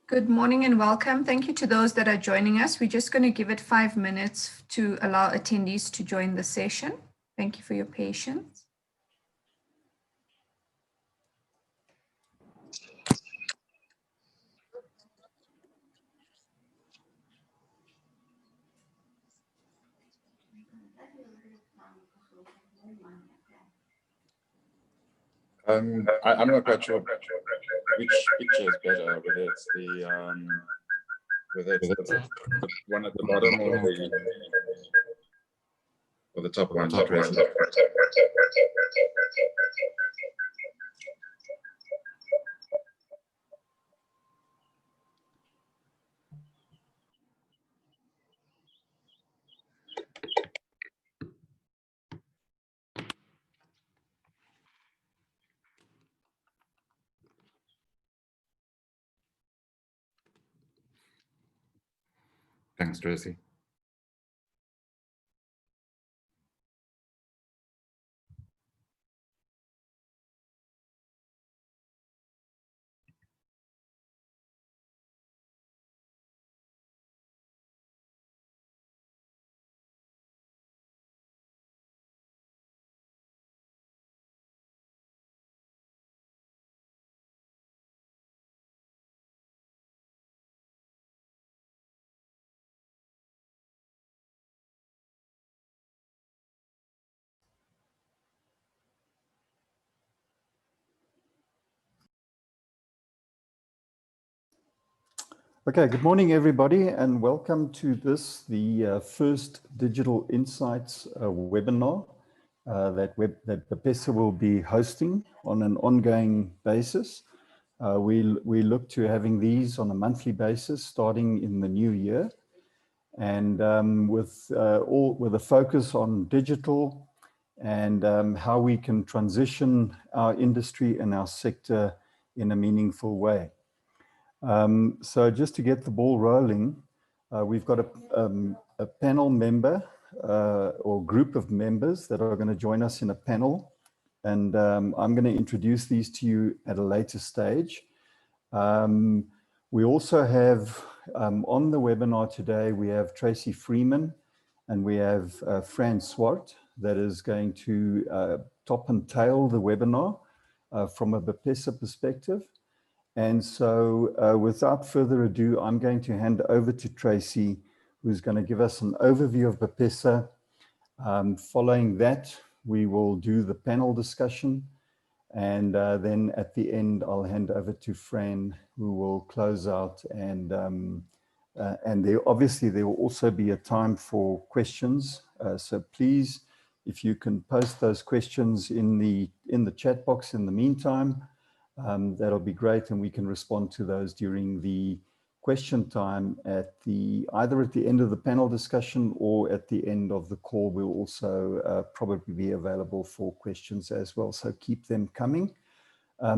Good morning and welcome. Thank you to those that are joining us. We're just going to give it 5 minutes to allow attendees to join the session. Thank you for your patience. I'm not quite sure which picture is better, whether it's the one at the bottom or the top one. Thanks, Tracy. Okay, good morning, everybody, and welcome to this, the first Digital Insights webinar that BPESA will be hosting on an ongoing basis. We look to having these on a monthly basis starting in the new year, and with a focus on digital and how we can transition our industry and our sector in a meaningful way. So just to get the ball rolling, we've got a panel member or group of members that are going to join us in a panel, and I'm going to introduce these to you at a later stage. We also have on the webinar today, we have Tracy Freeman and we have Fran Swart that is going to top and tail the webinar from a BPESA perspective. And so without further ado, I'm going to hand over to Tracy, who's going to give us an overview of BPESA. Following that, we will do the panel discussion. And then at the end, I'll hand over to Fran, who will close out. And obviously, there will also be a time for questions. So please, if you can post those questions in the chat box in the meantime, that'll be great, and we can respond to those during the question time either at the end of the panel discussion or at the end of the call. We'll also probably be available for questions as well, so keep them coming.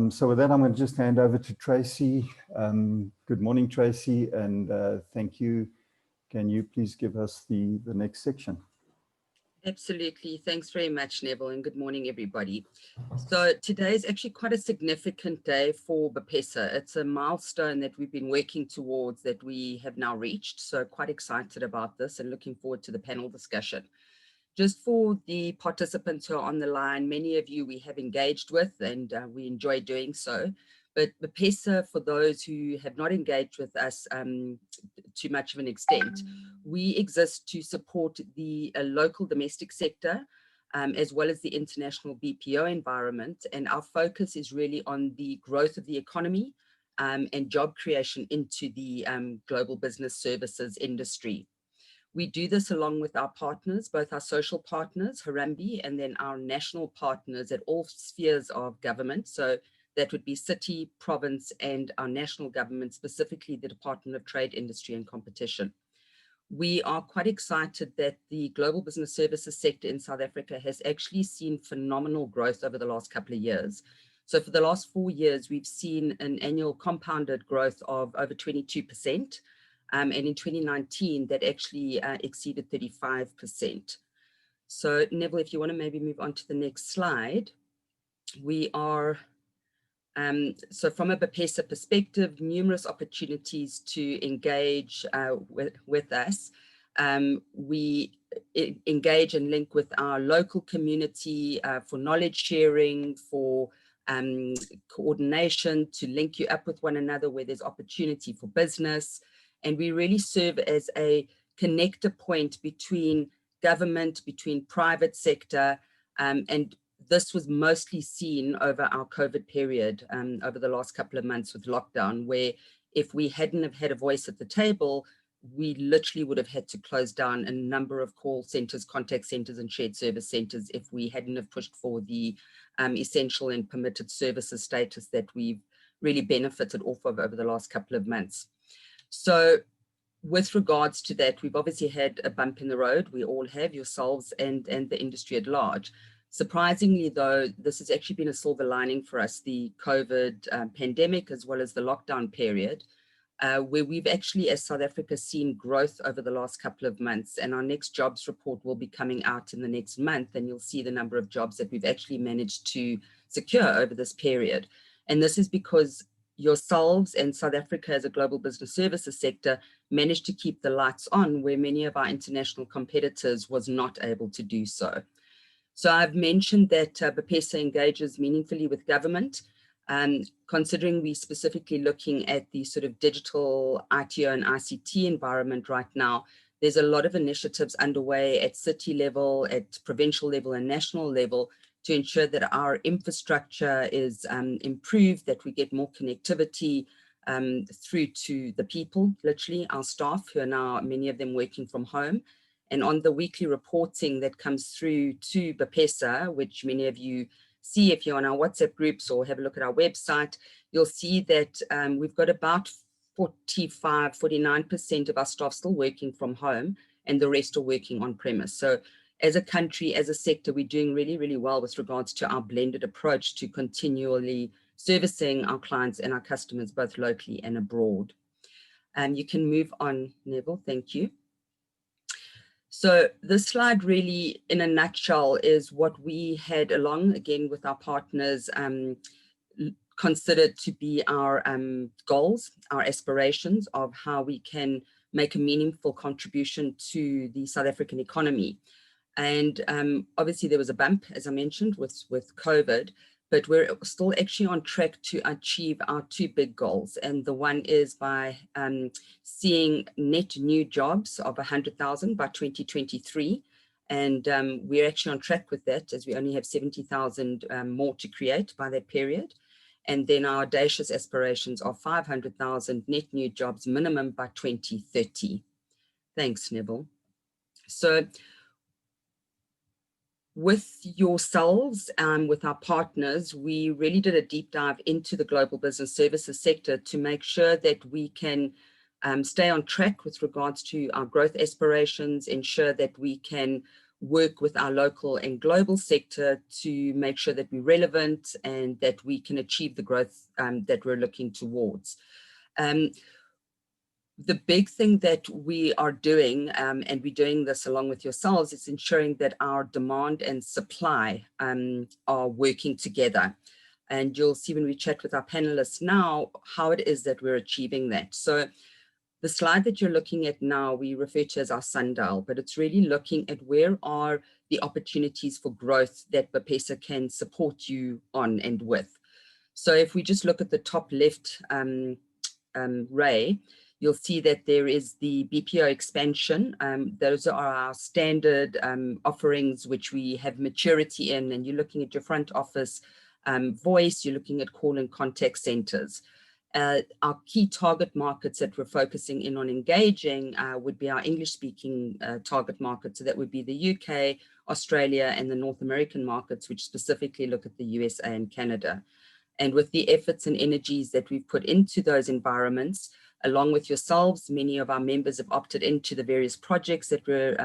So with that, I'm going to just hand over to Tracy. Good morning, Tracy, and thank you. Can you please give us the next section? Absolutely. Thanks very much, Neville, and good morning, everybody. So today is actually quite a significant day for BPESA. It's a milestone that we've been working towards that we have now reached. So quite excited about this and looking forward to the panel discussion. Just for the participants who are on the line, many of you we have engaged with, and we enjoy doing so. But BPESA, for those who have not engaged with us to much of an extent, we exist to support the local domestic sector as well as the international BPO environment. And our focus is really on the growth of the economy, and job creation into the global business services industry. We do this along with our partners, both our social partners, Harambee, and then our national partners at all spheres of government. So that would be city, province, and our national government, specifically the Department of Trade, Industry and Competition. We are quite excited that the global business services sector in South Africa has actually seen phenomenal growth over the last couple of years. So for the last 4 years, we've seen an annual compounded growth of over 22%. And in 2019, that actually exceeded 35%. So Neville, if you want to maybe move on to the next slide, we are, so from a BPESA perspective, numerous opportunities to engage with us. We engage and link with our local community for knowledge sharing, for coordination, to link you up with one another where there's opportunity for business. And we really serve as a connector point between government, between private sector, and this was mostly seen over our COVID period, over the last couple of months with lockdown, where if we hadn't have had a voice at the table, we literally would have had to close down a number of call centers, contact centers, and shared service centers if we hadn't have pushed for the essential and permitted services status that we've really benefited off of over the last couple of months. So with regards to that, we've obviously had a bump in the road. We all have, yourselves and the industry at large. Surprisingly, though, this has actually been a silver lining for us, the COVID pandemic, as well as the lockdown period, where we've actually, as South Africa, seen growth over the last couple of months. And our next jobs report will be coming out in the next month, and you'll see the number of jobs that we've actually managed to secure over this period. And this is because yourselves and South Africa as a global business services sector managed to keep the lights on where many of our international competitors was not able to do so. So I've mentioned that BPESA engages meaningfully with government, considering we specifically looking at the sort of digital ITO and ICT environment right now. There's a lot of initiatives underway at city level, at provincial level and national level to ensure that our infrastructure is improved, that we get more connectivity through to the people, literally our staff, who are now, many of them working from home. And on the weekly reporting that comes through to BPESA, which many of you see if you're on our WhatsApp groups or have a look at our website, you'll see that we've got about 49% of our staff still working from home, and the rest are working on premise. So as a country, as a sector, we're doing really, really well with regards to our blended approach to continually servicing our clients and our customers, both locally and abroad. You can move on, Neville, thank you. So this slide really, in a nutshell, is what we had along, again, with our partners, considered to be our goals, our aspirations of how we can make a meaningful contribution to the South African economy. And obviously there was a bump, as I mentioned, with COVID, but we're still actually on track to achieve our 2 big goals. And the one is by seeing net new jobs of 100,000 by 2023. And we're actually on track with that, as we only have 70,000 more to create by that period. And then our audacious aspirations of 500,000 net new jobs minimum by 2030. Thanks, Neville. So with yourselves and with our partners, we really did a deep dive into the global business services sector to make sure that we can stay on track with regards to our growth aspirations, ensure that we can work with our local and global sector to make sure that we're relevant and that we can achieve the growth that we're looking towards. The big thing that we are doing, and we're doing this along with yourselves, is ensuring that our demand and supply are working together. And you'll see when we chat with our panelists now, how it is that we're achieving that. So the slide that you're looking at now, we refer to as our sundial, but it's really looking at where are the opportunities for growth that BPESA can support you on and with. So if we just look at the top left ray, you'll see that there is the BPO expansion. Those are our standard offerings, which we have maturity in, and you're looking at your front office voice, you're looking at call and contact centers. Our key target markets that we're focusing in on engaging would be our English-speaking target markets. So that would be the UK, Australia, and the North American markets, which specifically look at the USA and Canada. And with the efforts and energies that we've put into those environments, along with yourselves, many of our members have opted into the various projects that we're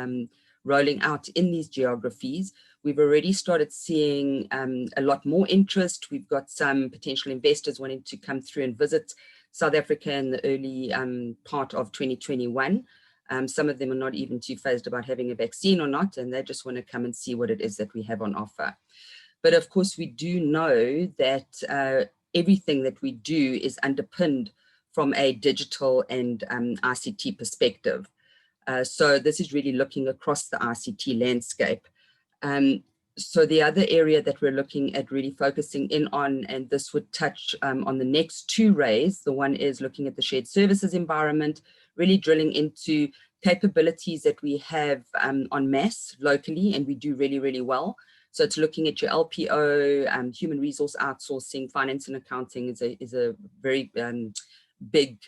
rolling out in these geographies. We've already started seeing a lot more interest. We've got some potential investors wanting to come through and visit South Africa in the early part of 2021. Some of them are not even too phased about having a vaccine or not, and they just want to come and see what it is that we have on offer. But of course, we do know that everything that we do is underpinned from a digital and ICT perspective. So this is really looking across the ICT landscape. So the other area that we're looking at really focusing in on, and this would touch on the next two rays, the one is looking at the shared services environment, really drilling into capabilities that we have en masse locally, and we do really, really well. So it's looking at your LPO, human resource outsourcing, finance and accounting is a very big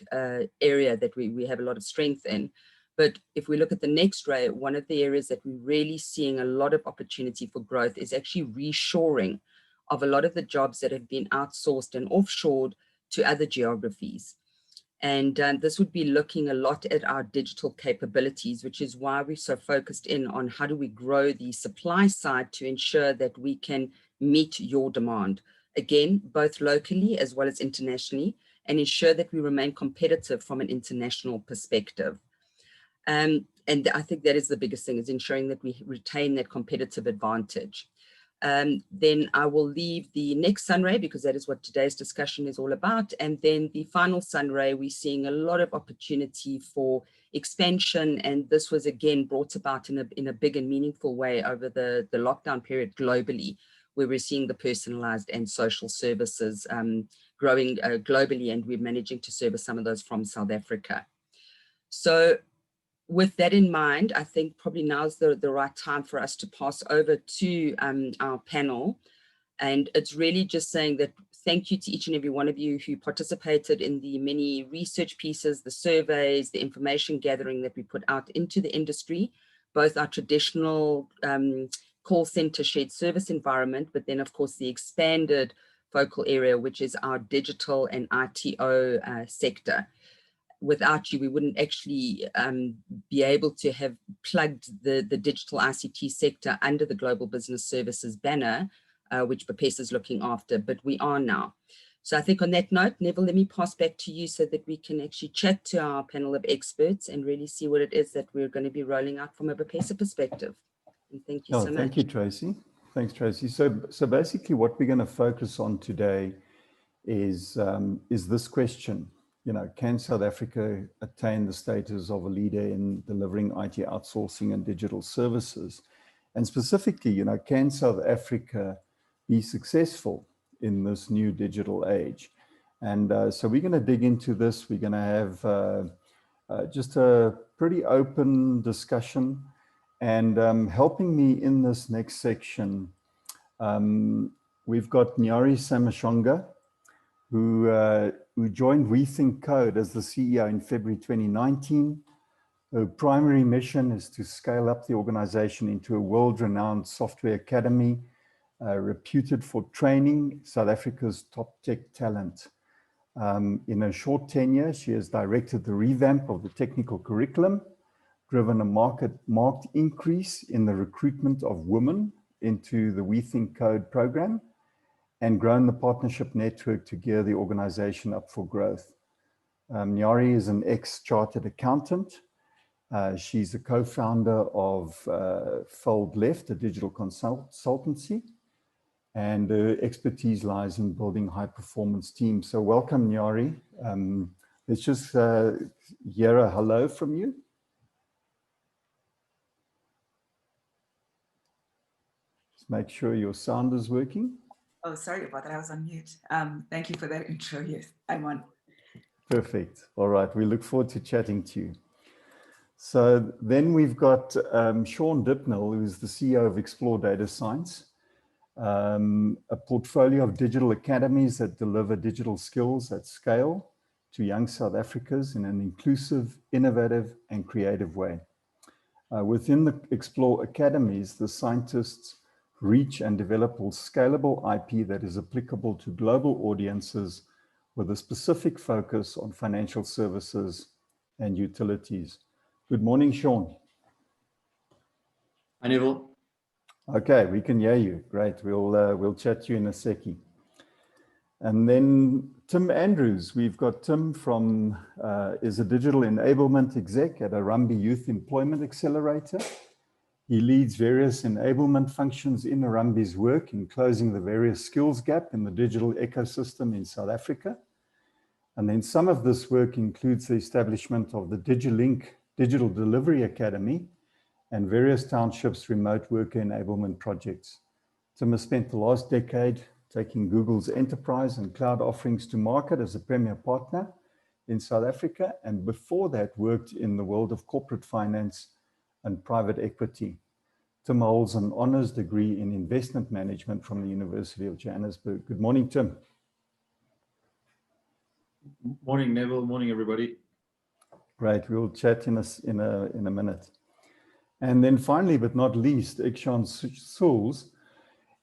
area that we have a lot of strength in. But if we look at the next ray, one of the areas that we're really seeing a lot of opportunity for growth is actually reshoring of a lot of the jobs that have been outsourced and offshored to other geographies. And this would be looking a lot at our digital capabilities, which is why we're so focused in on how do we grow the supply side to ensure that we can meet your demand. Again, both locally as well as internationally, and ensure that we remain competitive from an international perspective. And I think that is the biggest thing, is ensuring that we retain that competitive advantage. Then I will leave the next sunray because that is what today's discussion is all about. And then the final sunray, we're seeing a lot of opportunity for expansion. And this was again brought about in a big and meaningful way over the lockdown period globally, where we're seeing the personalized and social services growing globally, and we're managing to service some of those from South Africa. So with that in mind, I think probably now's the right time for us to pass over to our panel. And it's really just saying that thank you to each and every one of you who participated in the many research pieces, the surveys, the information gathering that we put out into the industry, both our traditional call center shared service environment, but then of course the expanded focal area, which is our digital and ITO sector. Without you, we wouldn't actually be able to have plugged the digital ICT sector under the Global Business Services banner, which BPESA is looking after, but we are now. So I think on that note, Neville, let me pass back to you so that we can actually chat to our panel of experts and really see what it is that we're going to be rolling out from a BPESA perspective. And thank you so much. Thank you, Tracy. Thanks, Tracy. So basically what we're going to focus on today is this question. You know, can South Africa attain the status of a leader in delivering IT outsourcing and digital services? And specifically, you know, can South Africa be successful in this new digital age? And so we're going to dig into this. We're going to have just a pretty open discussion. And helping me in this next section, we've got Nyari Samashonga, who joined Rethink Code as the CEO in February 2019. Her primary mission is to scale up the organization into a world-renowned software academy, reputed for training South Africa's top tech talent. In her short tenure, she has directed the revamp of the technical curriculum, driven a marked increase in the recruitment of women into the Rethink Code program, and grown the partnership network to gear the organization up for growth. Nyari is an ex-chartered accountant. She's a co-founder of Fold Left, a digital consultancy, and her expertise lies in building high-performance teams. So welcome, Nyari. Let's just hear a hello from you. Just make sure your sound is working. Oh, sorry about that. I was on mute. Thank you for that intro. Yes, I'm on. Perfect. All right. We look forward to chatting to you. So then we've got Sean Dipnell, who's the CEO of Explore Data Science. a portfolio of digital academies that deliver digital skills at scale to young South Africans in an inclusive, innovative, and creative way. Within the Explore Academies, the scientists reach and develop scalable IP that is applicable to global audiences with a specific focus on financial services and utilities. Good morning, Sean. Hi, Neville. Okay, we can hear you. Great. We'll chat to you in a seckie. And then Tim Andrews. We've got Tim from is a digital enablement exec at Harambee Youth Employment Accelerator. He leads various enablement functions in Harambee's work in closing the various skills gap in the digital ecosystem in South Africa. And then some of this work includes the establishment of the DigiLink Digital Delivery Academy and various townships' remote worker enablement projects. Tim has spent the last decade taking Google's enterprise and cloud offerings to market as a premier partner in South Africa, and before that worked in the world of corporate finance and private equity. Tim holds an honors degree in investment management from the University of Johannesburg. Good morning, Tim. Morning, Neville. Morning, everybody. Great. We'll chat in a minute. And then finally, but not least, Ikshan Souls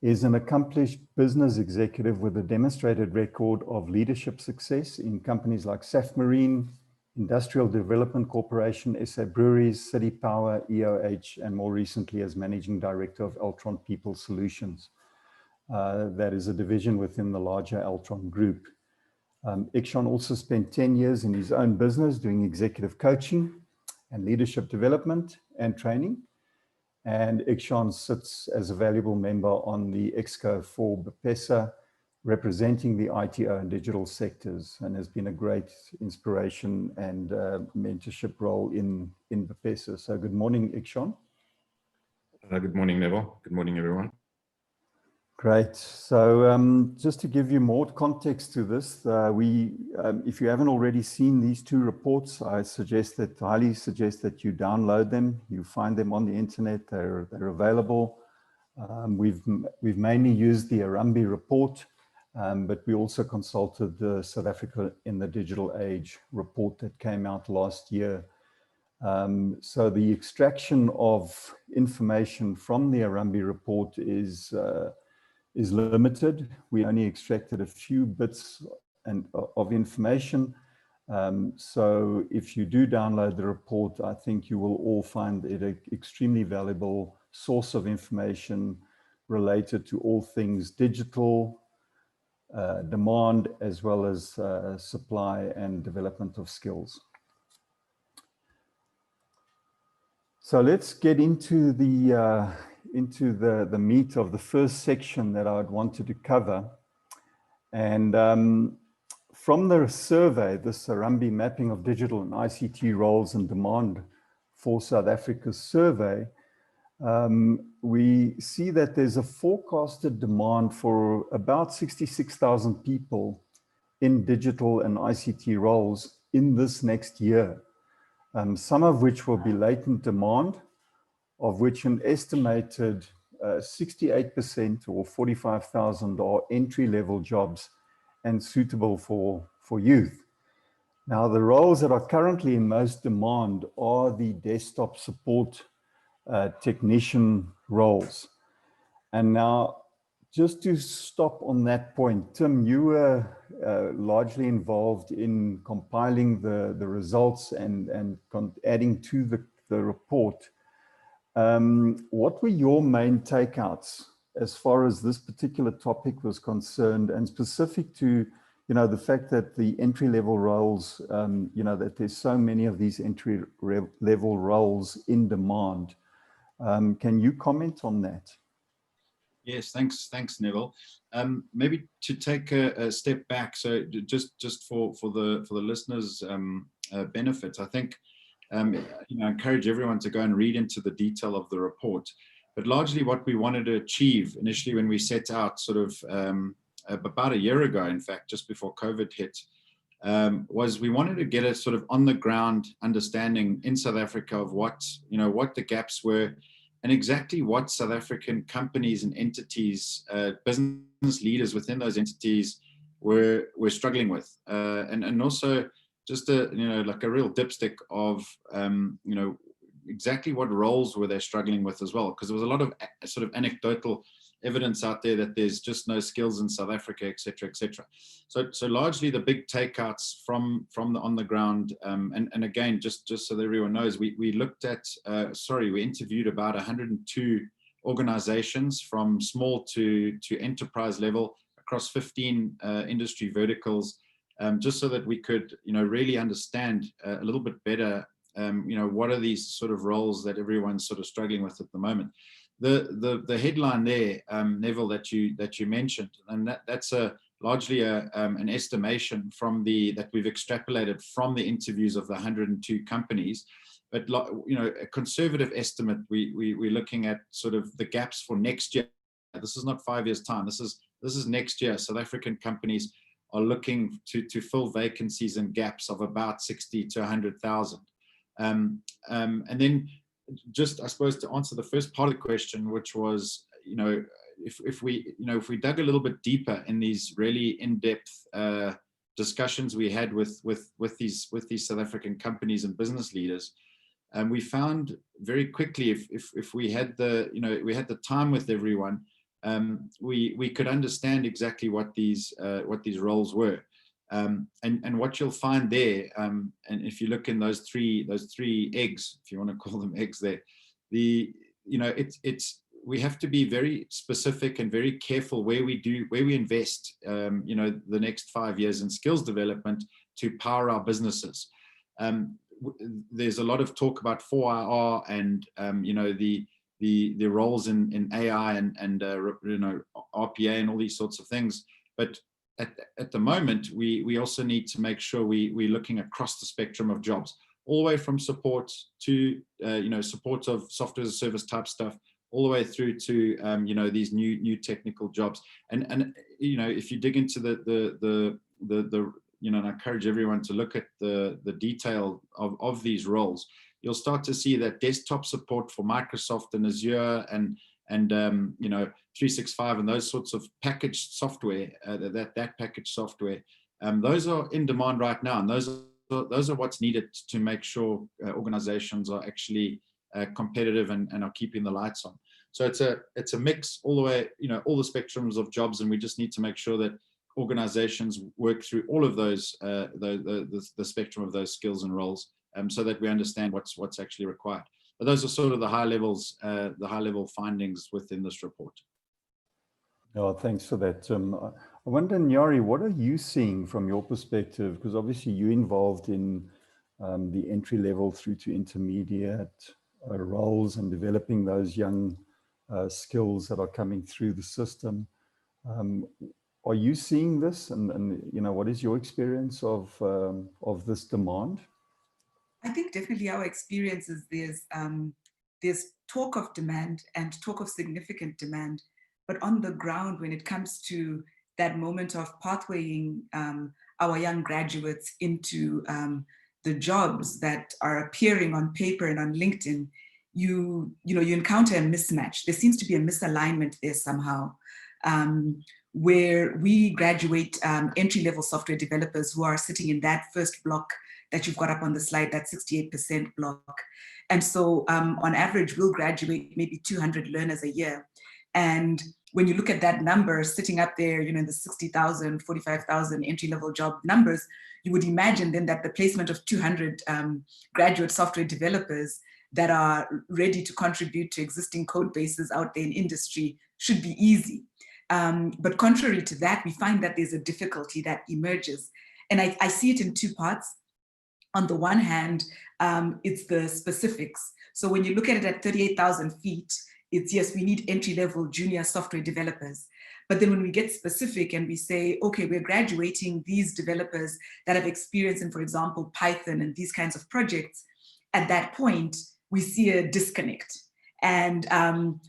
is an accomplished business executive with a demonstrated record of leadership success in companies like Saf Marine, Industrial Development Corporation, SA Breweries, City Power, EOH, and more recently as Managing Director of Altron People Solutions. That is a division within the larger Altron Group. Ikshan also spent 10 years in his own business doing executive coaching and leadership development and training. And Ikshan sits as a valuable member on the ExCo for BPESA, representing the ITO and digital sectors, and has been a great inspiration and mentorship role in BPESA. So good morning, Ikshan. Good morning, Neville. Good morning, everyone. Great. So just to give you more context to this, if you haven't already seen these two reports, I highly suggest that you download them. You find them on the internet. They're available. We've mainly used the Harambee report, but we also consulted the South Africa in the Digital Age report that came out last year. So the extraction of information from the Harambee report is limited. We only extracted a few bits of information. So if you do download the report, I think you will all find it an extremely valuable source of information related to all things digital, demand, as well as supply and development of skills. So let's get into the meat of the first section that I wanted to cover. And from the survey, this Harambee mapping of digital and ICT roles and demand for South Africa's survey, we see that there's a forecasted demand for about 66,000 people in digital and ICT roles in this next year, some of which will be latent demand, of which an estimated 68% or 45,000 are entry-level jobs and suitable for youth. Now, the roles that are currently in most demand are the desktop support technician roles. And now, just to stop on that point, Tim, you were largely involved in compiling the results and adding to the report. What were your main takeouts as far as this particular topic was concerned, and specific to, the fact that the entry-level roles, that there's so many of these entry-level roles in demand? Can you comment on that? Yes, thanks, Neville. Maybe to take a step back, so just for the listeners' benefit, I think I encourage everyone to go and read into the detail of the report. But largely, what we wanted to achieve initially when we set out, sort of about a year ago, in fact, just before COVID hit, was we wanted to get a sort of on the ground understanding in South Africa of what the gaps were, and exactly what South African companies and entities, business leaders within those entities were struggling with, and also just a like a real dipstick of exactly what roles were they struggling with as well, because there was a lot of sort of anecdotal evidence out there that there's just no skills in South Africa, etc., etc. So largely the big takeouts from the on the ground, and again, just so that everyone knows, we looked at we interviewed about 102 organizations from small to enterprise level across 15 industry verticals, just so that we could really understand a little bit better what are these sort of roles that everyone's sort of struggling with at the moment. The headline there, Neville, that you mentioned, and that's largely an estimation that we've extrapolated from the interviews of the 102 companies. But a conservative estimate, we're looking at sort of the gaps for next year. This is not 5 years' time. This is next year. South African companies are looking to fill vacancies and gaps of about 60 to 100,000. And then just, I suppose, to answer the first part of the question, which was, if we dug a little bit deeper in these really in-depth discussions we had with these South African companies and business leaders, we found very quickly, if we had the time with everyone, we could understand exactly what these roles were. And what you'll find there, and if you look in those three eggs, if you want to call them eggs there, we have to be very specific and very careful where we invest, the next 5 years in skills development to power our businesses. There's a lot of talk about 4IR and the roles in AI and RPA and all these sorts of things, but at the moment, we also need to make sure we're looking across the spectrum of jobs, all the way from support to support of software as a service type stuff, all the way through to these new technical jobs. And if you dig into the and I encourage everyone to look at the detail of these roles, you'll start to see that desktop support for Microsoft and Azure and 365 and those sorts of packaged software, that packaged software, those are in demand right now, and those are what's needed to make sure organizations are actually competitive and are keeping the lights on. So it's a mix all the way, all the spectrums of jobs, and we just need to make sure that organizations work through all of those the spectrum of those skills and roles, so that we understand what's actually required. But those are sort of the high level findings within this report. Oh, thanks for that, Tim. I wonder, Nyari, what are you seeing from your perspective? Because obviously you're involved in the entry level through to intermediate roles and developing those young skills that are coming through the system. Are you seeing this, and what is your experience of this demand? I think definitely our experience is there's talk of demand and talk of significant demand, but on the ground, when it comes to that moment of pathwaying our young graduates into the jobs that are appearing on paper and on LinkedIn, you encounter a mismatch. There seems to be a misalignment there somehow, where we graduate entry-level software developers who are sitting in that first block that you've got up on the slide, that 68% block. And so on average, we'll graduate maybe 200 learners a year. And when you look at that number sitting up there, in the 60,000, 45,000 entry-level job numbers, you would imagine then that the placement of 200 graduate software developers that are ready to contribute to existing code bases out there in industry should be easy. But contrary to that, we find that there's a difficulty that emerges. And I see it in two parts. On the one hand, it's the specifics. So when you look at it at 38,000 feet, it's, yes, we need entry-level junior software developers. But then when we get specific and we say, okay, we're graduating these developers that have experience in, for example, Python and these kinds of projects, at that point, we see a disconnect. And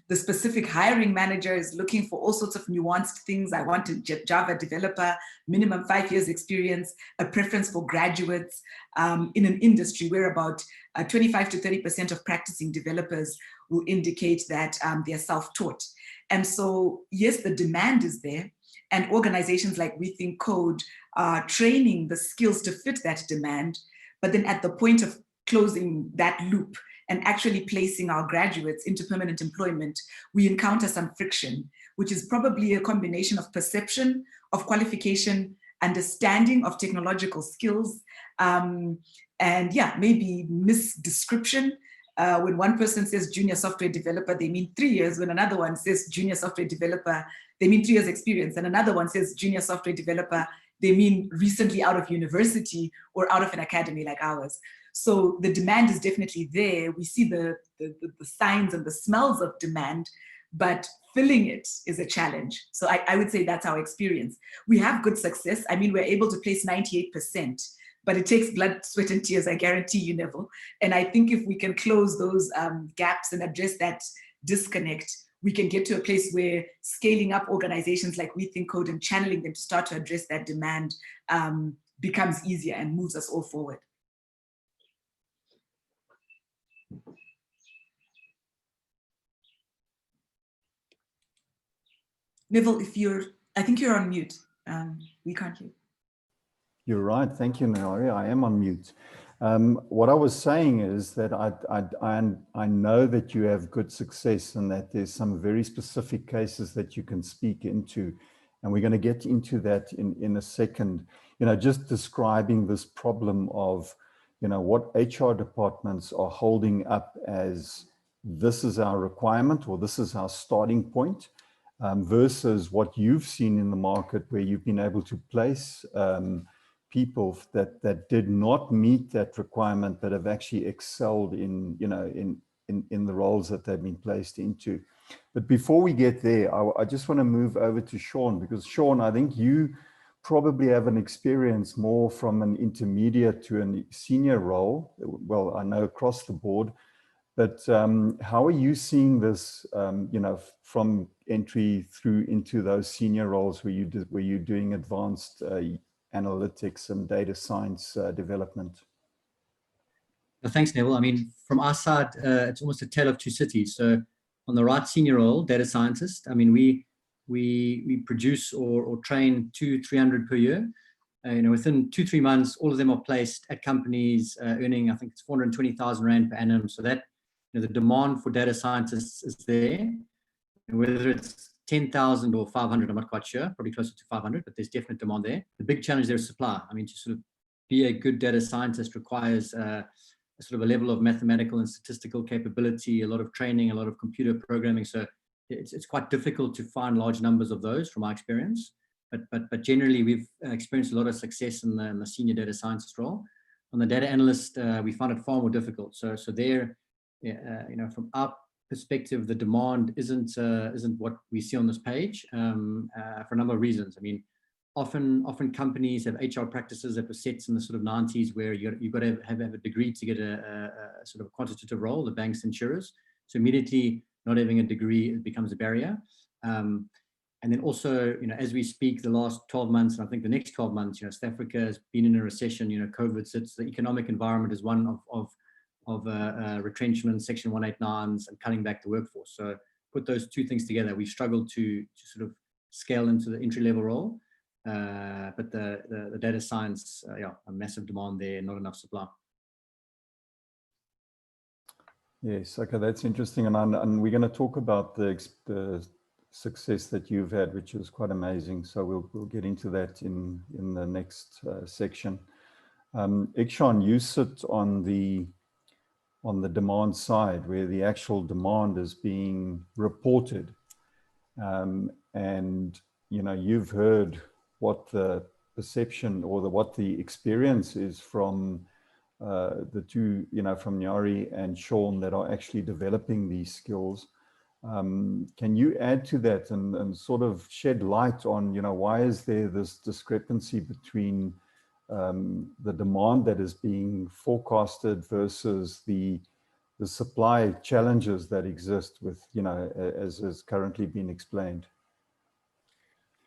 the specific hiring manager is looking for all sorts of nuanced things. I want a Java developer, minimum 5 years experience, a preference for graduates in an industry where about 25 to 30% of practicing developers will indicate that they're self-taught. And so, yes, the demand is there, and organizations like We Think Code are training the skills to fit that demand. But then at the point of closing that loop and actually placing our graduates into permanent employment, we encounter some friction, which is probably a combination of perception, of qualification, understanding of technological skills, and yeah, maybe misdescription. When one person says junior software developer, they mean 3 years. When another one says junior software developer, they mean 3 years experience. And another one says junior software developer, they mean recently out of university or out of an academy like ours. So the demand is definitely there. We see the signs and the smells of demand, but filling it is a challenge. So I would say that's our experience. We have good success. I mean, we're able to place 98%, but it takes blood, sweat, and tears, I guarantee you, Neville. And I think if we can close those gaps and address that disconnect, we can get to a place where scaling up organizations like We Think Code and channeling them to start to address that demand becomes easier and moves us all forward. Neville, I think you're on mute. We can't hear. You're right. Thank you, Nari. I am on mute. What I was saying is that I know that you have good success and that there's some very specific cases that you can speak into. And we're going to get into that in a second. You know, just describing this problem of, you know, what HR departments are holding up as this is our requirement or this is our starting point. Versus what you've seen in the market where you've been able to place people that did not meet that requirement but have actually excelled in, you know, in the roles that they've been placed into. But before we get there, I just want to move over to Sean, because Sean, I think you probably have an experience more from an intermediate to a senior role. Well, I know across the board. But how are you seeing this, you know, from entry through into those senior roles where you're doing advanced analytics and data science development? Thanks, Neville. I mean, from our side, it's almost a tale of two cities. So on the right senior role, data scientist, I mean, we produce or train 200-300 per year. You know, within 2-3 months, all of them are placed at companies earning, I think it's 420,000 Rand per annum. So that, you know, the demand for data scientists is there. And whether it's 10,000 or 500, I'm not quite sure, probably closer to 500, but there's definite demand there. The big challenge there is supply. I mean, to sort of be a good data scientist requires a sort of a level of mathematical and statistical capability, a lot of training, a lot of computer programming. So it's quite difficult to find large numbers of those from our experience. But generally, we've experienced a lot of success in the senior data scientist role. On the data analyst, we found it far more difficult. So there, you know, from our perspective, the demand isn't what we see on this page for a number of reasons. I mean, often companies have HR practices that were set in the sort of 90s where you've got to have a degree to get a sort of quantitative role, the banks, insurers. So immediately not having a degree, it becomes a barrier. And then also, you know, as we speak, the last 12 months, and I think the next 12 months, you know, South Africa has been in a recession, you know, COVID sits, the economic environment is one of retrenchment, Section 189s, and cutting back the workforce. So put those two things together, we've struggled to sort of scale into the entry-level role. But the data science, yeah, a massive demand there, not enough supply. Yes, okay, that's interesting. And we're going to talk about the success that you've had, which is quite amazing. So we'll get into that in the next section. Ikshan, you sit on the demand side where the actual demand is being reported. And, you know, you've heard what the perception or what the experience is from the two, you know, from Nyari and Sean that are actually developing these skills. Can you add to that and sort of shed light on, you know, why is there this discrepancy between the demand that is being forecasted versus the supply challenges that exist with, you know, as has currently been explained?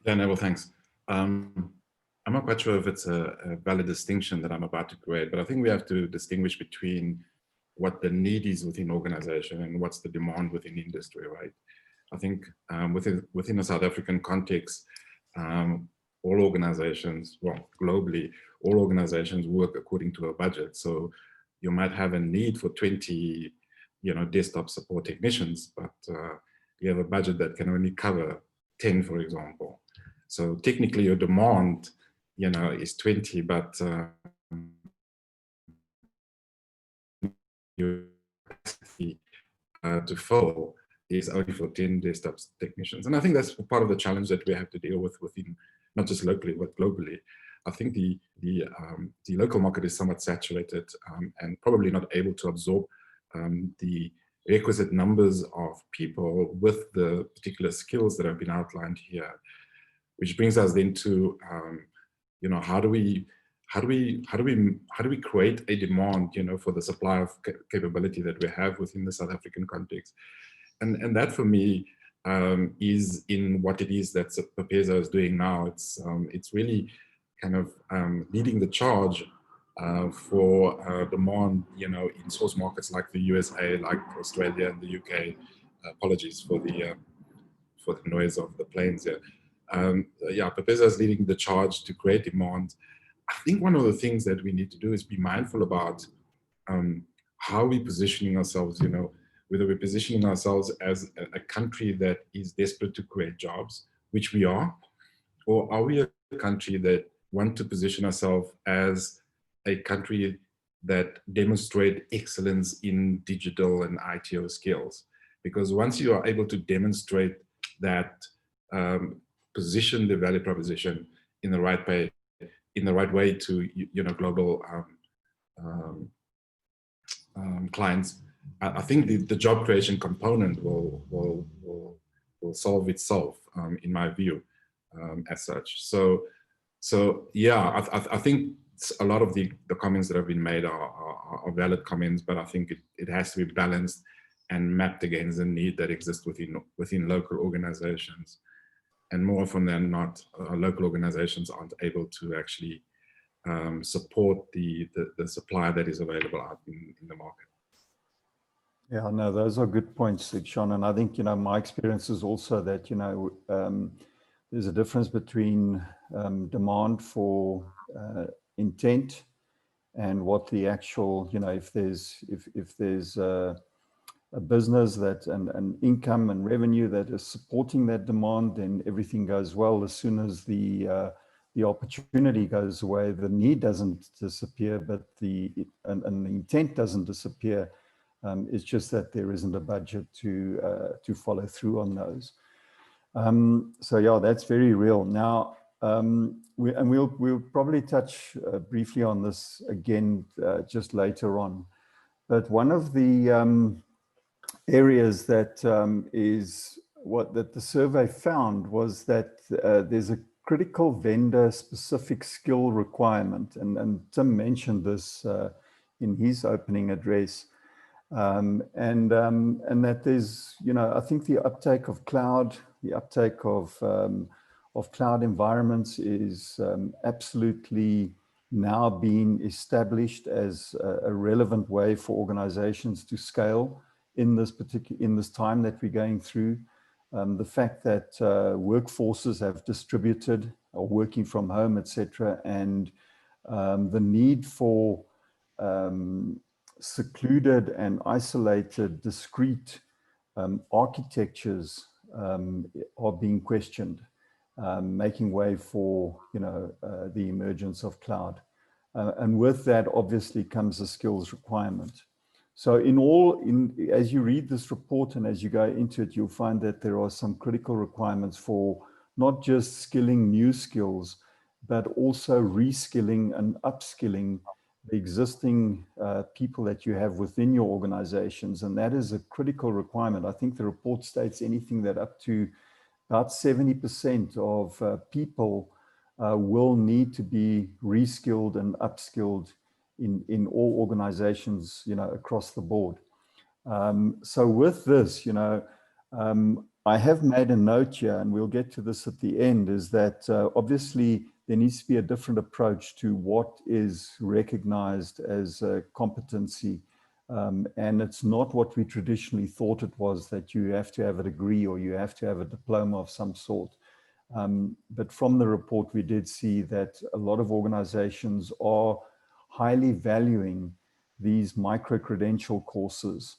Yeah, Neville, thanks. I'm not quite sure if it's a valid distinction that I'm about to create, but I think we have to distinguish between what the need is within organization and what's the demand within industry, right? I think within a South African context, all organizations, well, globally, all organizations work according to a budget. So you might have a need for 20, desktop support technicians, but you have a budget that can only cover 10, for example. So technically your demand, is 20, but your capacity to fill is only for 10 desktop technicians. And I think that's part of the challenge that we have to deal with within, not just locally, but globally. I think the local market is somewhat saturated and probably not able to absorb the requisite numbers of people with the particular skills that have been outlined here, which brings us then to, how do we create a demand, for the supply of capability that we have within the South African context? And that for me is in what it is that BPESA is doing now. It's really kind of leading the charge for demand, in source markets like the USA, like Australia and the UK. Apologies for the noise of the planes here. BPESA is leading the charge to create demand. I think one of the things that we need to do is be mindful about how we're positioning ourselves, whether we're positioning ourselves as a country that is desperate to create jobs, which we are, or are we a country that want to position ourselves as a country that demonstrate excellence in digital and ITO skills? Because once you are able to demonstrate that, position the value proposition in the right way to global clients, I think the job creation component will solve itself, in my view, as such. So yeah, I think a lot of the comments that have been made are valid comments, but I think it has to be balanced and mapped against the need that exists within local organizations. And more often than not, local organizations aren't able to actually support the supply that is available out in the market. Yeah, no, those are good points, Sean. And I think, my experience is also that, there's a difference between demand for intent and what the actual, if there's a business that and income and revenue that is supporting that demand, then everything goes well. As soon as the opportunity goes away, the need doesn't disappear, but the intent doesn't disappear. It's just that there isn't a budget to follow through on those. So yeah, that's very real. Now, we'll probably touch briefly on this again just later on. But one of the areas that that the survey found was that there's a critical vendor specific skill requirement, and Tim mentioned this in his opening address. And that there's, I think the uptake of cloud, the uptake of cloud environments is absolutely now being established as a relevant way for organizations to scale in this time that we're going through. The fact that workforces have distributed or working from home, etc., and the need for secluded and isolated, discrete architectures are being questioned, making way for the emergence of cloud. And with that, obviously, comes a skills requirement. So as you read this report and as you go into it, you'll find that there are some critical requirements for not just skilling new skills, but also reskilling and upskilling the existing people that you have within your organizations. And that is a critical requirement. I think the report states anything that up to about 70% of people will need to be reskilled and upskilled in all organizations, across the board. So with this, I have made a note here, and we'll get to this at the end, is that obviously there needs to be a different approach to what is recognized as a competency And it's not what we traditionally thought it was, that you have to have a degree or you have to have a diploma of some sort. But from the report, we did see that a lot of organizations are highly valuing these micro-credential courses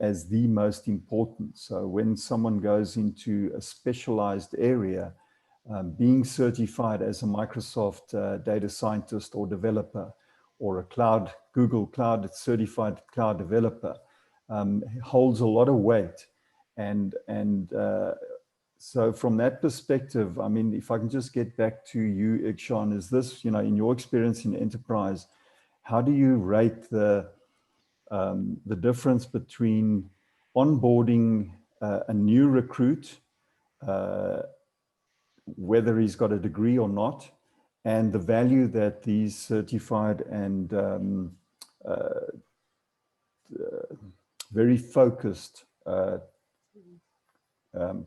as the most important. So when someone goes into a specialized area, being certified as a Microsoft data scientist or developer, or a Google Cloud certified cloud developer, holds a lot of weight. And so from that perspective, I mean, if I can just get back to you, Ikshan, is this, you know, in your experience in enterprise, how do you rate the difference between onboarding a new recruit, whether he's got a degree or not, and the value that these certified and very focused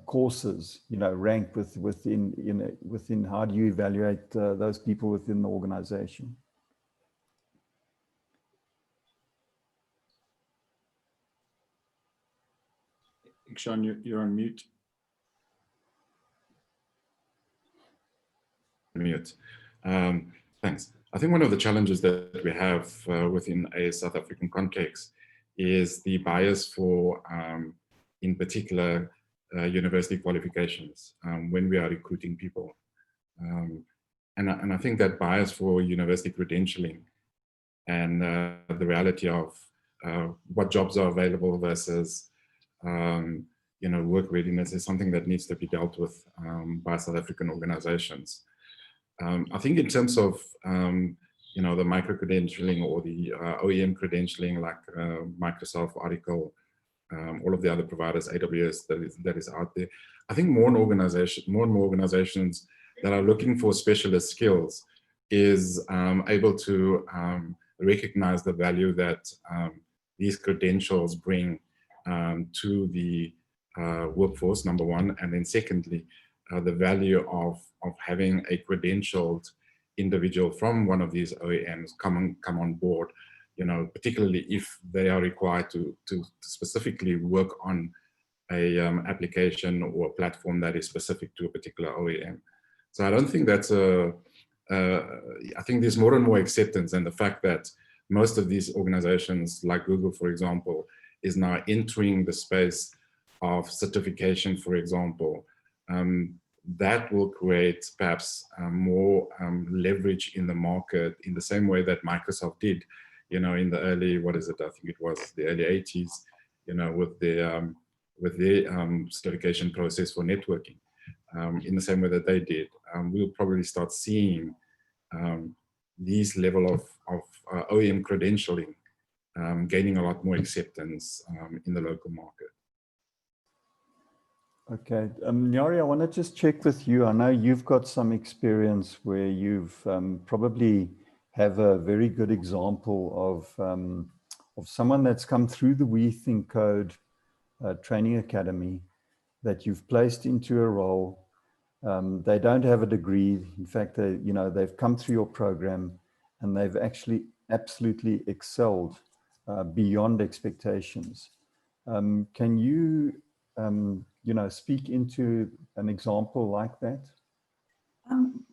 courses, you know, rank within how do you evaluate those people within the organization? Ikshan, you're on mute. Mute. Thanks. I think one of the challenges that we have within a South African context is the bias for, in particular, university qualifications when we are recruiting people. And I think that bias for university credentialing and the reality of what jobs are available versus you know, work readiness is something that needs to be dealt with by South African organizations. I think in terms of you know, the micro-credentialing or the OEM credentialing, like Microsoft, Oracle, all of the other providers, AWS, that is out there. I think more and more organizations that are looking for specialist skills is able to recognize the value that these credentials bring to the workforce, number one, and then secondly, the value of having a credentialed individual from one of these OEMs come on board, you know, particularly if they are required to specifically work on a application or a platform that is specific to a particular OEM. So I don't think that's I think there's more and more acceptance, and the fact that most of these organizations like Google, for example, is now entering the space of certification, for example, that will create perhaps more leverage in the market in the same way that Microsoft did, you know, in the early, what is it? I think it was the early 80s, you know, with their certification process for networking. In the same way that they did, we'll probably start seeing these level of OEM credentialing gaining a lot more acceptance in the local market. Okay, Nyari, I want to just check with you. I know you've got some experience where you've probably have a very good example of someone that's come through the We Think Code training academy that you've placed into a role. They don't have a degree. In fact, they've come through your program and they've actually absolutely excelled beyond expectations. Can you speak into an example like that?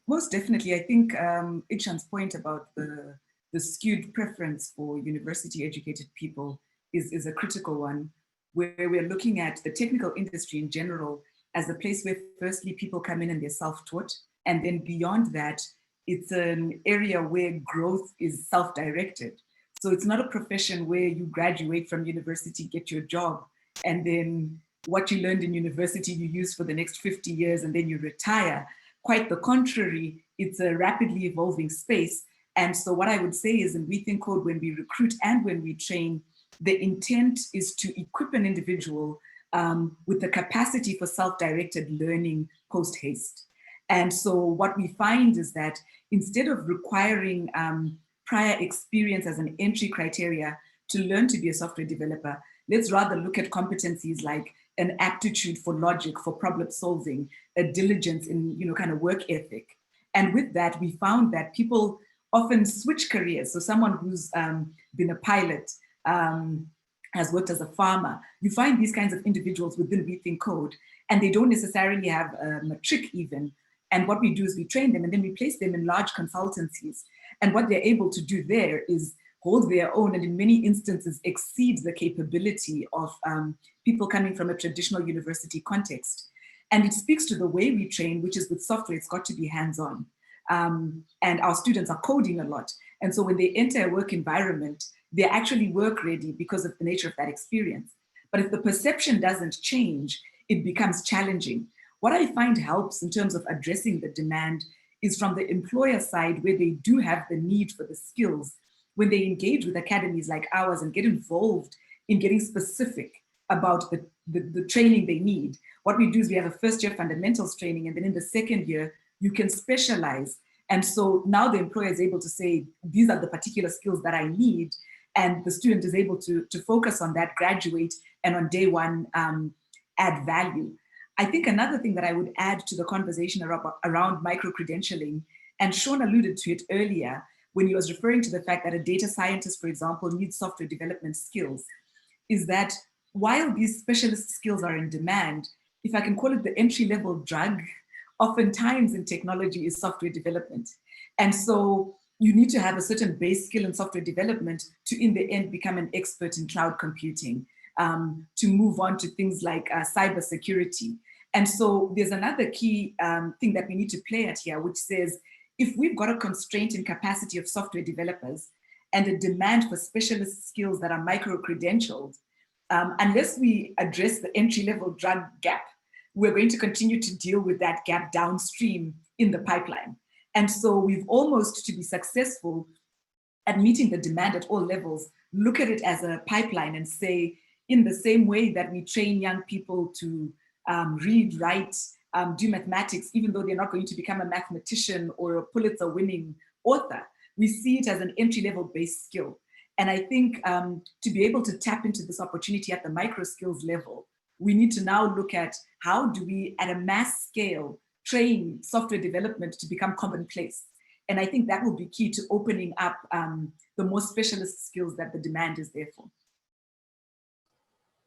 Most definitely. I think Ikshan's point about the skewed preference for university educated people is a critical one, where we're looking at the technical industry in general as a place where firstly people come in and they're self-taught, and then beyond that, it's an area where growth is self-directed. So it's not a profession where you graduate from university, get your job, and then what you learned in university you use for the next 50 years and then you retire. Quite the contrary, it's a rapidly evolving space. And so what I would say is in We Think Code, when we recruit and when we train, the intent is to equip an individual with the capacity for self-directed learning post-haste. And so what we find is that instead of requiring prior experience as an entry criteria to learn to be a software developer, let's rather look at competencies like an aptitude for logic, for problem solving, a diligence in, kind of work ethic. And with that, we found that people often switch careers. So someone who's been a pilot has worked as a farmer. You find these kinds of individuals within Rethink Code, and they don't necessarily have a matric even. And what we do is we train them and then we place them in large consultancies. And what they're able to do there is hold their own and in many instances exceed the capability of people coming from a traditional university context. And it speaks to the way we train, which is with software, it's got to be hands-on. And our students are coding a lot. And so when they enter a work environment, they're actually work ready because of the nature of that experience. But if the perception doesn't change, it becomes challenging. What I find helps in terms of addressing the demand is from the employer side, where they do have the need for the skills. When they engage with academies like ours and get involved in getting specific about the training they need, what we do is we have a first year fundamentals training, and then in the second year, you can specialize. And so now the employer is able to say, these are the particular skills that I need. And the student is able to focus on that, graduate, and on day one, add value. I think another thing that I would add to the conversation around micro-credentialing, and Sean alluded to it earlier when he was referring to the fact that a data scientist, for example, needs software development skills, is that while these specialist skills are in demand, if I can call it the entry-level drug, oftentimes in technology is software development. And so you need to have a certain base skill in software development to, in the end, become an expert in cloud computing, to move on to things like cybersecurity. And so there's another key thing that we need to play at here, which says, if we've got a constraint in capacity of software developers and a demand for specialist skills that are micro-credentialed, unless we address the entry-level drug gap, we're going to continue to deal with that gap downstream in the pipeline. And so we've almost, to be successful at meeting the demand at all levels, look at it as a pipeline and say, in the same way that we train young people to read, write, do mathematics, even though they're not going to become a mathematician or a Pulitzer-winning author, we see it as an entry-level base skill. And I think to be able to tap into this opportunity at the micro skills level, we need to now look at how do we, at a mass scale, train software development to become commonplace. And I think that will be key to opening up the more specialist skills that the demand is there for.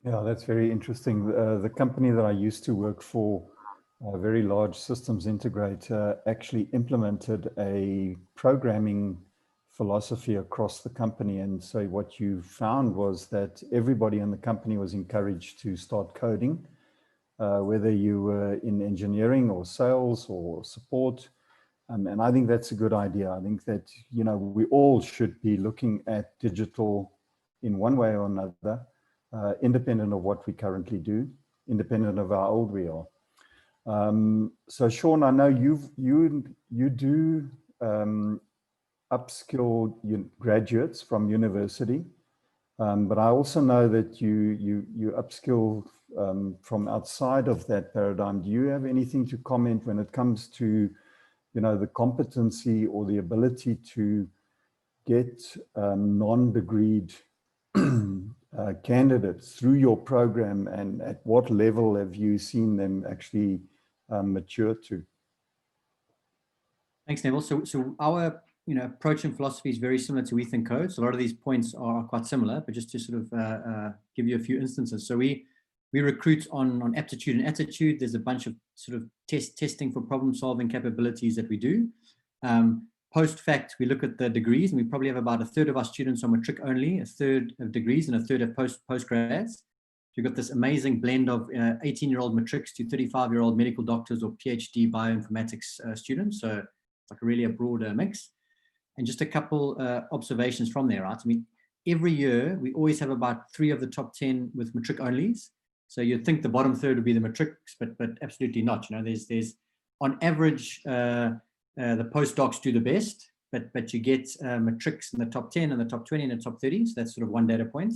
Yeah, that's very interesting. The company that I used to work for, a very large systems integrator, actually implemented a programming philosophy across the company. And so what you found was that everybody in the company was encouraged to start coding, whether you were in engineering or sales or support. And I think that's a good idea. I think that, you know, we all should be looking at digital in one way or another, independent of what we currently do, independent of how old we are. So Sean, I know you do upskill graduates from university, but I also know that you upskill from outside of that paradigm. Do you have anything to comment when it comes to, you know, the competency or the ability to get non-degreed candidates through your program, and at what level have you seen them actually mature to? Thanks, Neville. So our approach and philosophy is very similar to Rethink Code. So a lot of these points are quite similar, but just to sort of give you a few instances. So we recruit on aptitude and attitude. There's a bunch of sort of testing for problem solving capabilities that we do. Post-fact, we look at the degrees, and we probably have about a third of our students on matric only, a third of degrees, and a third of postgrads. So you've got this amazing blend of 18-year-old matrics to 35-year-old medical doctors or PhD bioinformatics students. So it's like really a broader mix. And just a couple observations from there, right? I mean, every year, we always have about 3 of the top 10 with matric onlys. So you'd think the bottom third would be the matrics, but absolutely not. You know, there's on average, the postdocs do the best, but you get matrics in the top 10 and the top 20 and the top 30. So that's sort of one data point.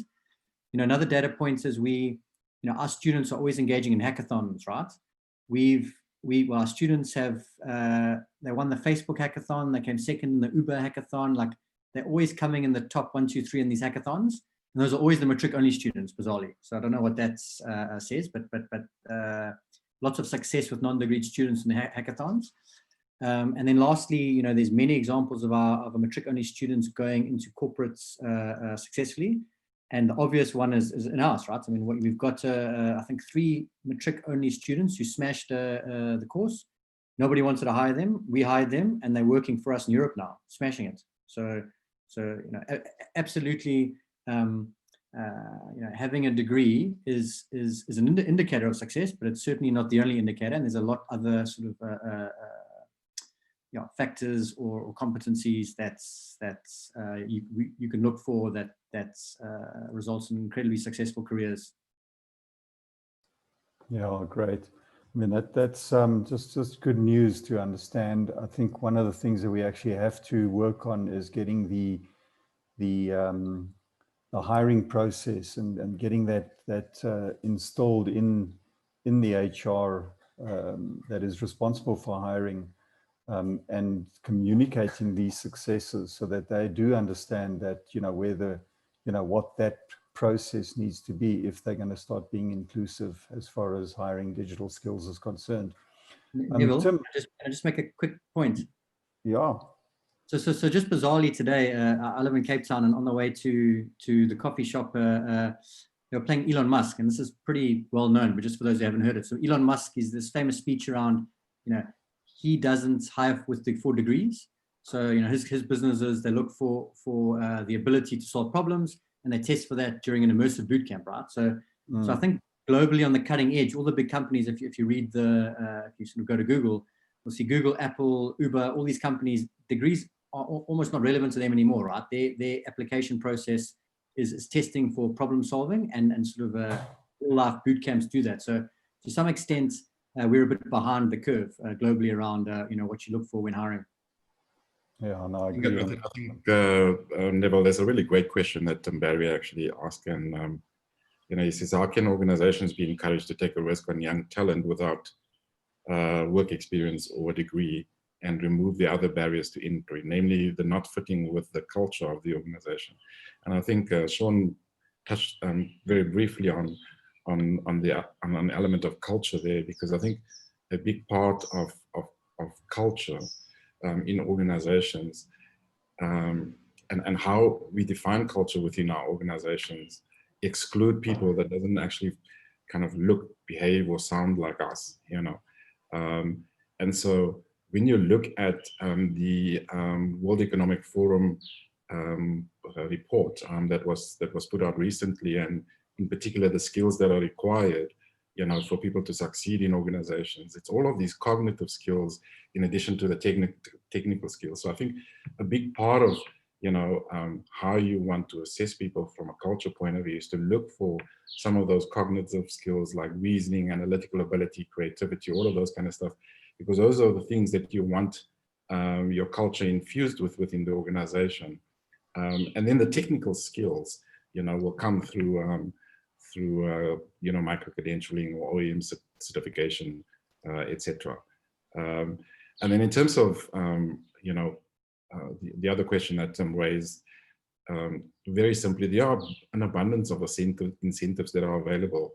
You know, another data point is our students are always engaging in hackathons, right? Our students have, they won the Facebook hackathon, they came second in the Uber hackathon. Like, they're always coming in the top 1, 2, 3 in these hackathons. And those are always the matric only students, bizarrely. So I don't know what that says, but lots of success with non-degreed students in the hackathons. And then lastly, there's many examples of our matric only students going into corporates successfully. And the obvious one is in-house, right? I mean, we've got, I think, 3 matric-only students who smashed the course. Nobody wanted to hire them. We hired them, and they're working for us in Europe now, smashing it. So you know, absolutely, having a degree is an indicator of success, but it's certainly not the only indicator. And there's a lot other sort of factors or competencies you can look for that results in incredibly successful careers. Yeah, great. I mean, that's just good news to understand. I think one of the things that we actually have to work on is getting the hiring process and getting that installed in the HR that is responsible for hiring, and communicating these successes so that they do understand that, what that process needs to be if they're going to start being inclusive as far as hiring digital skills is concerned. Neville, Tim, can I just make a quick point? Yeah. So just bizarrely today, I live in Cape Town, and on the way to the coffee shop, they were playing Elon Musk, and this is pretty well known, but just for those who haven't heard it. So Elon Musk is this famous speech around, he doesn't hire with the 4 degrees. So, his businesses, they look for the ability to solve problems, and they test for that during an immersive boot camp, right? So I think globally on the cutting edge, all the big companies, if you read if you sort of go to Google, you'll see Google, Apple, Uber, all these companies, degrees are almost not relevant to them anymore, right? Their application process is testing for problem solving, and sort of all life boot camps do that. So to some extent, we're a bit behind the curve globally around what you look for when hiring. Yeah, no, I agree. I think Neville, there's a really great question that Barry actually asked, and he says, how can organizations be encouraged to take a risk on young talent without work experience or degree, and remove the other barriers to entry, namely the not fitting with the culture of the organization? And I think Sean touched very briefly on an element of culture there, because I think a big part of culture in organizations, and how we define culture within our organizations, exclude people that doesn't actually kind of look, behave, or sound like us, and so when you look at the World Economic Forum report that was put out recently, and in particular the skills that are required, for people to succeed in organizations, it's all of these cognitive skills in addition to the technical skills. So I think a big part of how you want to assess people from a culture point of view is to look for some of those cognitive skills like reasoning, analytical ability, creativity, all of those kind of stuff, because those are the things that you want your culture infused within the organization. And then the technical skills, will come through micro-credentialing or OEM certification, etc. And then in terms of, the other question that Tim raised, very simply, there are an abundance of incentives that are available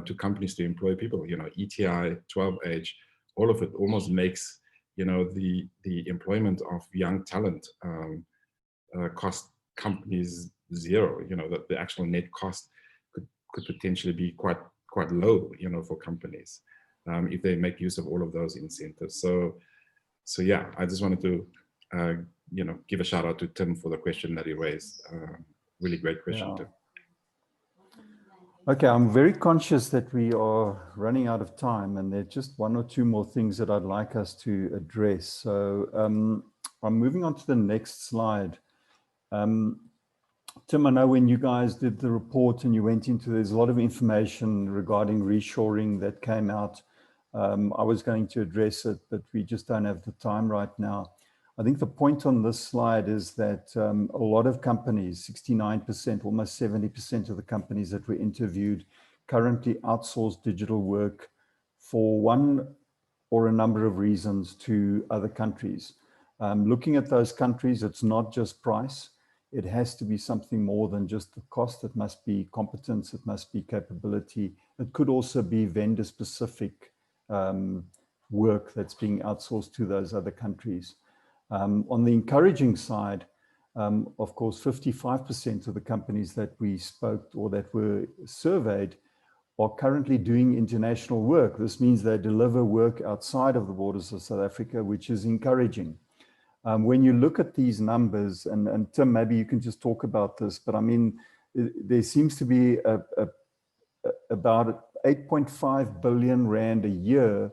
to companies to employ people. ETI, 12-age, all of it almost makes the employment of young talent cost companies zero. That the actual net cost could potentially be quite low, for companies if they make use of all of those incentives. So yeah, I just wanted to give a shout out to Tim for the question that he raised. Really great question, yeah. Tim. Okay, I'm very conscious that we are running out of time, and there are just 1 or 2 more things that I'd like us to address. So I'm moving on to the next slide. Tim, I know when you guys did the report and you went into, there's a lot of information regarding reshoring that came out. I was going to address it, but we just don't have the time right now. I think the point on this slide is that a lot of companies, 69%, almost 70% of the companies that were interviewed currently outsource digital work for one or a number of reasons to other countries. Looking at those countries, it's not just price. It has to be something more than just the cost. It must be competence. It must be capability. It could also be vendor-specific work that's being outsourced to those other countries. On the encouraging side, Of course, 55% of the companies that we spoke or that were surveyed are currently doing international work. This means they deliver work outside of the borders of South Africa, which is encouraging. When you look at these numbers, and Tim, maybe you can just talk about this, but I mean, there seems to be about 8.5 billion rand a year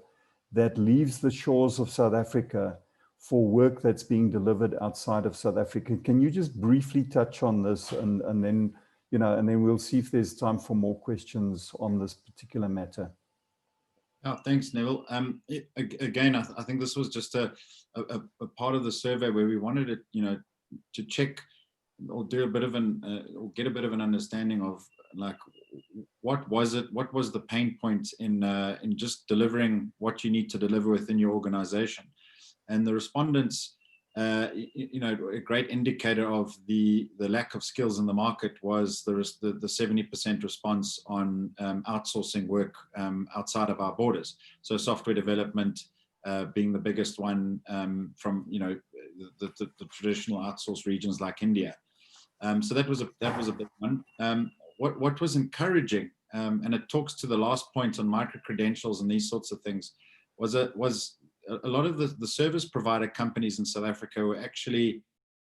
that leaves the shores of South Africa for work that's being delivered outside of South Africa. Can you just briefly touch on this, and then, you know, and then we'll see if there's time for more questions on this particular matter. Oh, thanks, Neville. Again, I think this was just a part of the survey where we wanted it, you know, to check or do a bit of or get a bit of an understanding of, like, what was the pain point in just delivering what you need to deliver within your organization. And the respondents, you know, a great indicator of the lack of skills in the market was the 70% response on outsourcing work outside of our borders. So software development being the biggest one, from, you know, the traditional outsourced regions like India. So that was a big one. What was encouraging, and it talks to the last point on micro-credentials and these sorts of things, was a lot of the service provider companies in South Africa were actually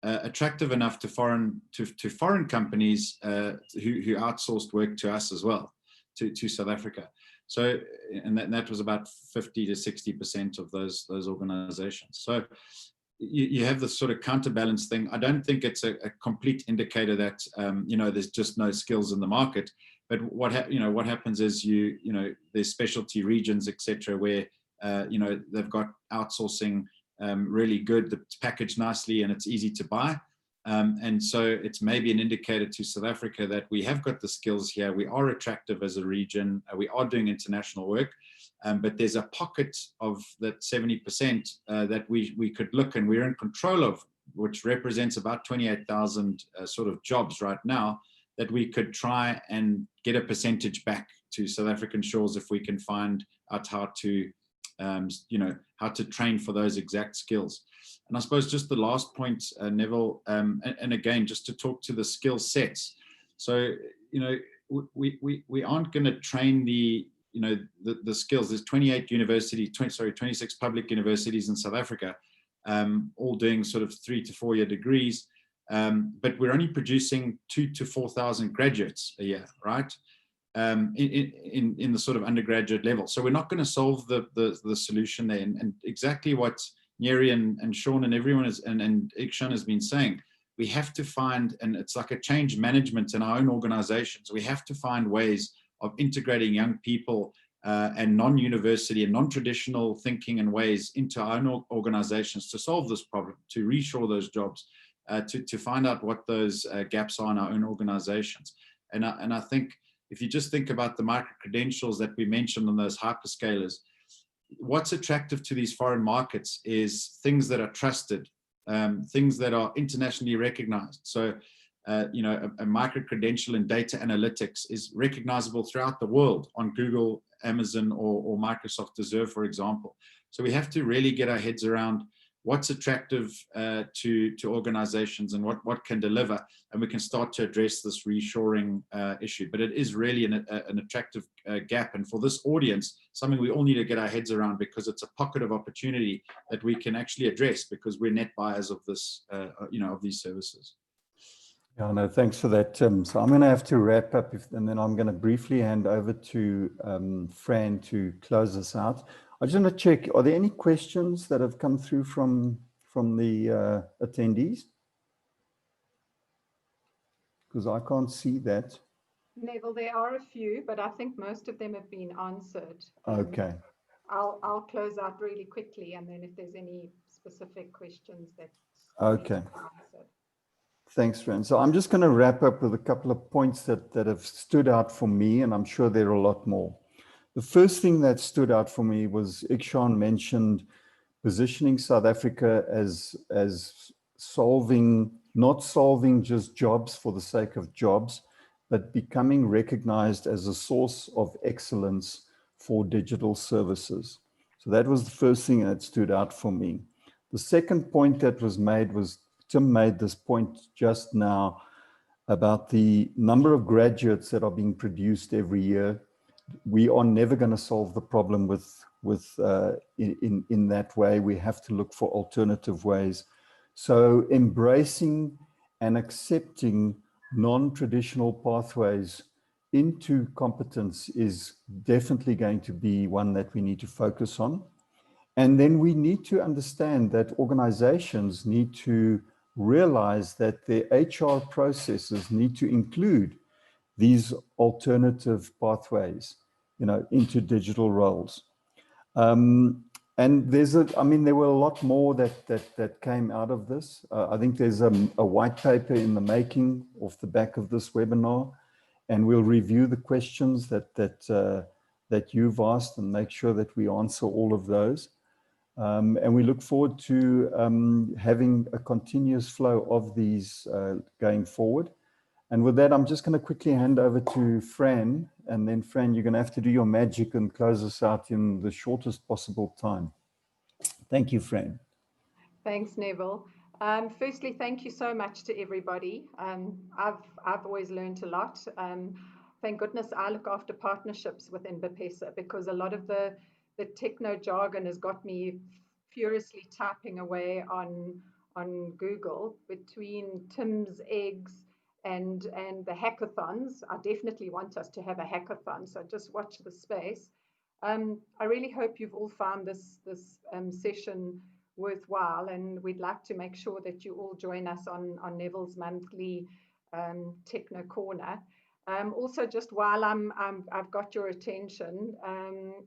attractive enough to foreign companies who outsourced work to us as well, to South Africa. So, and that was about 50 to 60% of those organizations. So you have this sort of counterbalance thing. I don't think it's a complete indicator that you know, there's just no skills in the market. But what happens is you know, there's specialty regions, etc., where you know, they've got outsourcing really good, it's packaged nicely and it's easy to buy. And so it's maybe an indicator to South Africa that we have got the skills here, we are attractive as a region, we are doing international work, but there's a pocket of that 70% that we could look, and we're in control of, which represents about 28,000 sort of jobs right now, that we could try and get a percentage back to South African shores if we can find out how to you know, how to train for those exact skills. And I suppose just the last point, Neville, and again, just to talk to the skill sets. So, you know, we aren't going to train the skills. There's 26 public universities in South Africa, all doing sort of 3 to 4 year degrees. But we're only producing 2,000 to 4,000 graduates a year, right? In the sort of undergraduate level. So we're not going to solve the solution there. And exactly what Nyeri and Sean and everyone and Ikshan has been saying, we have to find, and it's like a change management in our own organizations, we have to find ways of integrating young people and non-university and non-traditional thinking and ways into our own organizations to solve this problem, to reshore those jobs, to find out what those gaps are in our own organizations. And I think if you just think about the micro-credentials that we mentioned on those hyperscalers, what's attractive to these foreign markets is things that are trusted, things that are internationally recognized. So, you know, a micro-credential in data analytics is recognizable throughout the world on Google, Amazon, or Microsoft Azure, for example. So we have to really get our heads around what's attractive to organizations and what can deliver, and we can start to address this reshoring issue. But it is really an attractive gap, and for this audience, something we all need to get our heads around, because it's a pocket of opportunity that we can actually address, because we're net buyers of this, you know, of these services. Yeah, no, thanks for that, Tim. So I'm going to have to wrap up, and then I'm going to briefly hand over to Fran to close us out. I just want to check, are there any questions that have come through from the attendees? Because I can't see that. Neville, there are a few, but I think most of them have been answered. Okay. I'll close out really quickly, and then if there's any specific questions that Okay. answered. Thanks, Fran. So I'm just going to wrap up with a couple of points that have stood out for me, and I'm sure there are a lot more. The first thing that stood out for me was Ikshan mentioned positioning South Africa as not solving just jobs for the sake of jobs, but becoming recognized as a source of excellence for digital services. So that was the first thing that stood out for me. The second point that was made was Tim made this point just now about the number of graduates that are being produced every year. We are never going to solve the problem in that way. We have to look for alternative ways. So embracing and accepting non-traditional pathways into competence is definitely going to be one that we need to focus on. And then we need to understand that organizations need to realize that their HR processes need to include these alternative pathways, into digital roles. And there were a lot more that came out of this. I think there's a white paper in the making off the back of this webinar, and we'll review the questions that you've asked and make sure that we answer all of those. And we look forward to having a continuous flow of these going forward. And with that, I'm just going to quickly hand over to Fran. And then, Fran, you're going to have to do your magic and close us out in the shortest possible time. Thank you, Fran. Thanks, Neville. Firstly, thank you so much to everybody. I've always learned a lot. Thank goodness I look after partnerships within BPESA, because a lot of the techno jargon has got me furiously typing away on Google between Tim's eggs and the hackathons. I definitely want us to have a hackathon, so just watch the space. I really hope you've all found this session worthwhile, and we'd like to make sure that you all join us on Neville's monthly Techno Corner. Also, just while I've got your attention,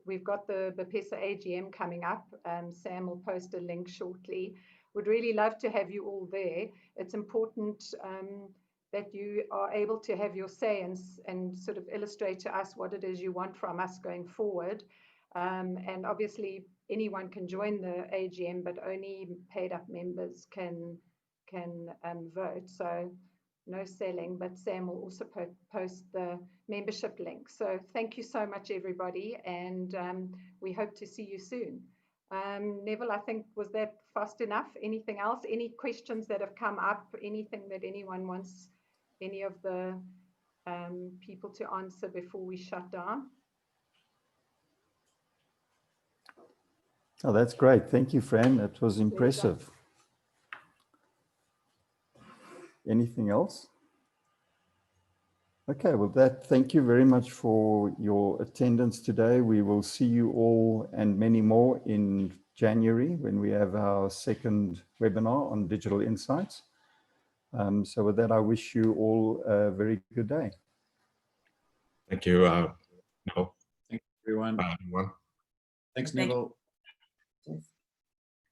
we've got the BPESA AGM coming up. Sam will post a link shortly. Would really love to have you all there. It's important that you are able to have your say and sort of illustrate to us what it is you want from us going forward. And obviously, anyone can join the AGM, but only paid up members can vote. So no selling, but Sam will also post the membership link. So thank you so much, everybody, and we hope to see you soon. Neville, I think, was that fast enough? Anything else? Any questions that have come up? Anything that anyone wants any of the people to answer before we shut down? Oh, that's great. Thank you, Fran. That was impressive. Anything else? Okay, well, thank you very much for your attendance today. We will see you all and many more in January when we have our second webinar on digital insights. So with that, I wish you all a very good day. Thank you. No. Thank you, everyone. Bye, everyone. Thanks, Neville. Yes.